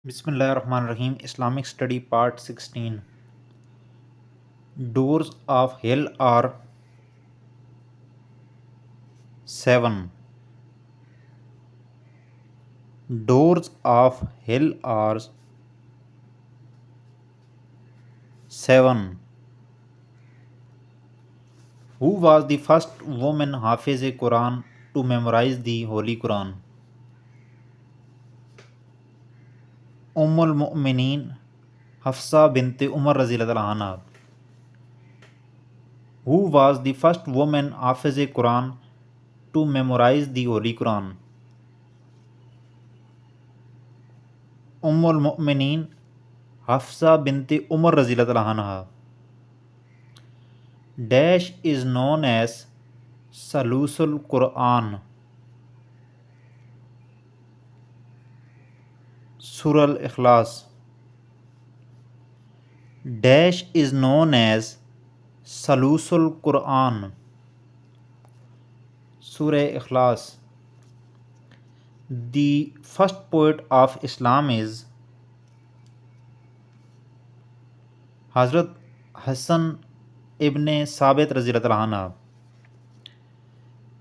Bismillahirrahmanirrahim. Islamic Study Part 16. Doors of Hell are 7. Doors of Hell are 7. Who was the first woman Hafiz-e-Quran to memorize the Holy Quran? Umm-ul-Mu'mineen Hafsa bint Umar radhiyallahu anha. Who was the first woman Hafiz-e-Quran to memorize the Holy Quran? Umm-ul-Mu'mineen Hafsa bint Umar radhiyallahu anha. Dash is known as Salusul Quran. Surah Al-Ikhlas. Dash is known as Salusul Quran. Surah Ikhlas. The first poet of Islam is Hazrat Hassan ibn Sabit radhiyallahu anhu.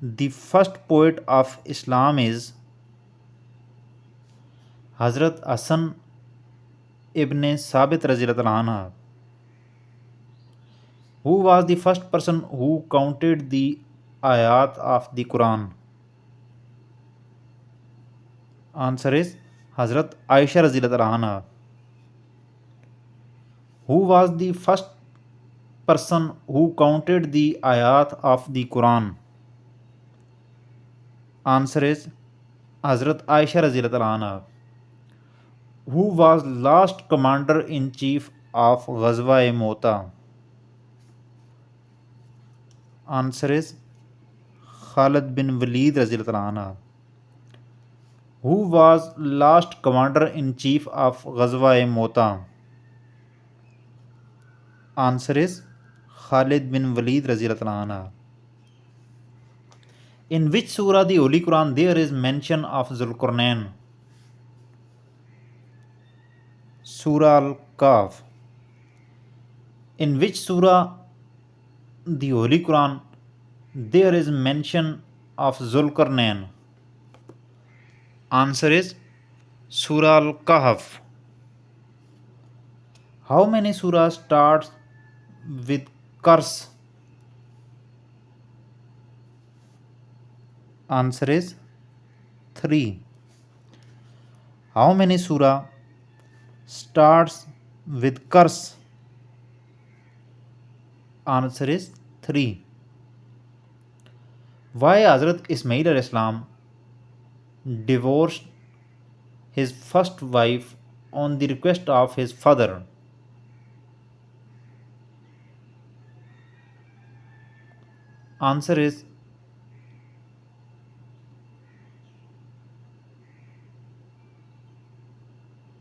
The first poet of Islam is Hazrat Hassan ibn Sabit radhiyallahu anhu. Who was the first person who counted the ayat of the Quran? Answer is Hazrat Aisha radhiyallahu anha. Who was the first person who counted the ayat of the Quran? Answer is Hazrat Aisha radhiyallahu anha. Who was last commander in chief of Ghazwa-e Mota? Answer is Khalid bin Walid radhiyallahu anha. Who was last commander in chief of Ghazwa-e Mota? Answer is Khalid bin Walid radhiyallahu anha. In which surah the Holy Quran there is mention of Zulqarnain? Surah Al-Kahf. In which surah the Holy Quran there is mention of Zulqarnain? Answer is Surah Al-Kahf. How many surahs starts with curse? Answer is 3. How many surah starts with curse? Answer is 3. Why Hazrat Ismail alayhi salam divorced his first wife on the request of his father? Answer is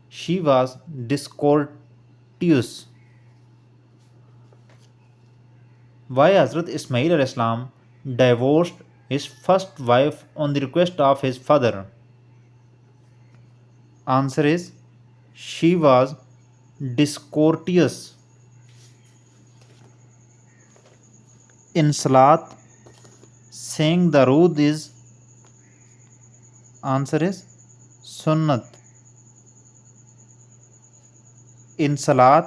she was discourteous. Why Hazrat Ismail alayhi salam divorced his first wife on the request of his father? Answer is she was discourteous. In Salat, saying Darood is answer is Sunnat. In Salat,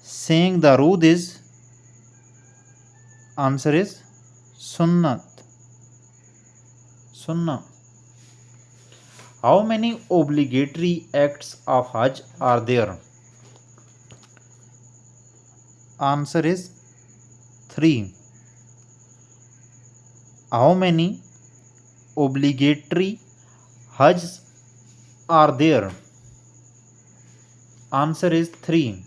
saying Darood is answer is Sunnat. Sunnah. How many obligatory acts of Hajj are there? Answer is 3. How many obligatory Hajj are there? Answer is 3.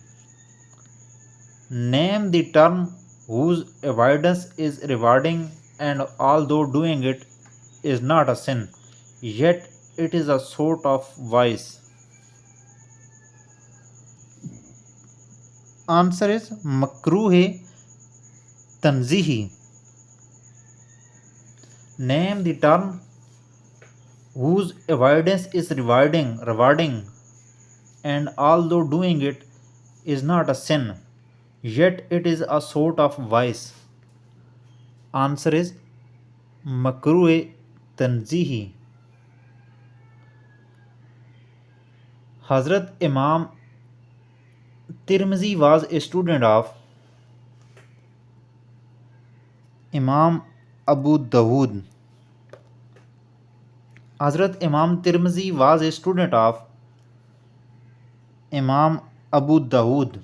Name the term whose avoidance is rewarding and although doing it is not a sin, yet it is a sort of vice. Answer is makruh tanzihi. Name the term whose avoidance is rewarding and although doing it is not a sin, yet it is a sort of vice. Answer is makruh tanzihi. Hazrat Imam Tirmizi was a student of Imam Abu Dawood. Hazrat Imam Tirmizi was a student of Imam Abu Dawood.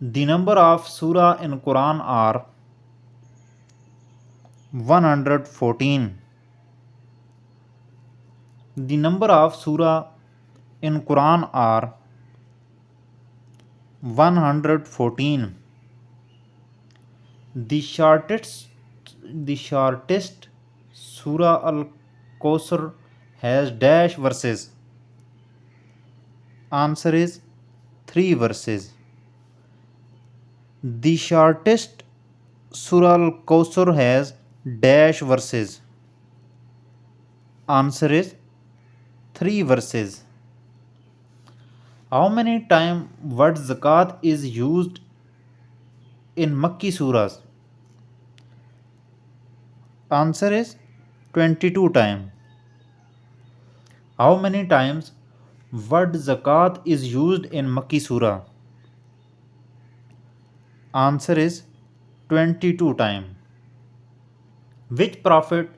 The number of surah in Quran are 114. The number of surah in Quran are 114. The shortest Surah Al-Kawthar has dash verses. Answer is 3 verses. The shortest Surah Al-Kawthar has dash verses. Answer is 3 verses. How many times word zakat is used in Makki surahs? Answer is 22 times. How many times word zakat is used in Makki surah? Answer is 22 times. Which prophet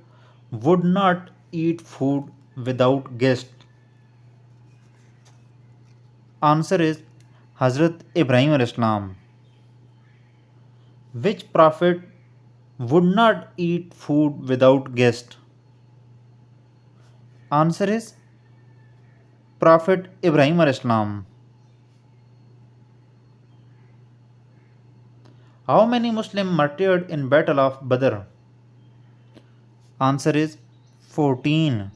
would not eat food without guest? Answer is Hazrat Ibrahim alayhis salam. Which prophet would not eat food without guest? Answer is Prophet Ibrahim alayhis salam. How many Muslims martyred in Battle of Badr? Answer is 14.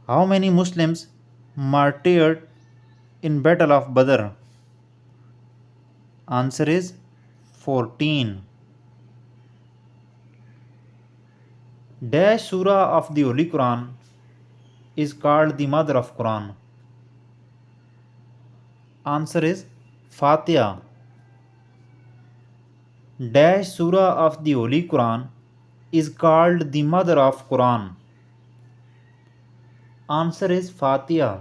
How many Muslims martyred in Battle of Badr? Answer is 14. Dash Surah of the Holy Quran is called the mother of Quran. Answer is Fatiha. Dash Surah of the Holy Quran is called the mother of Quran. Answer is Fatiha.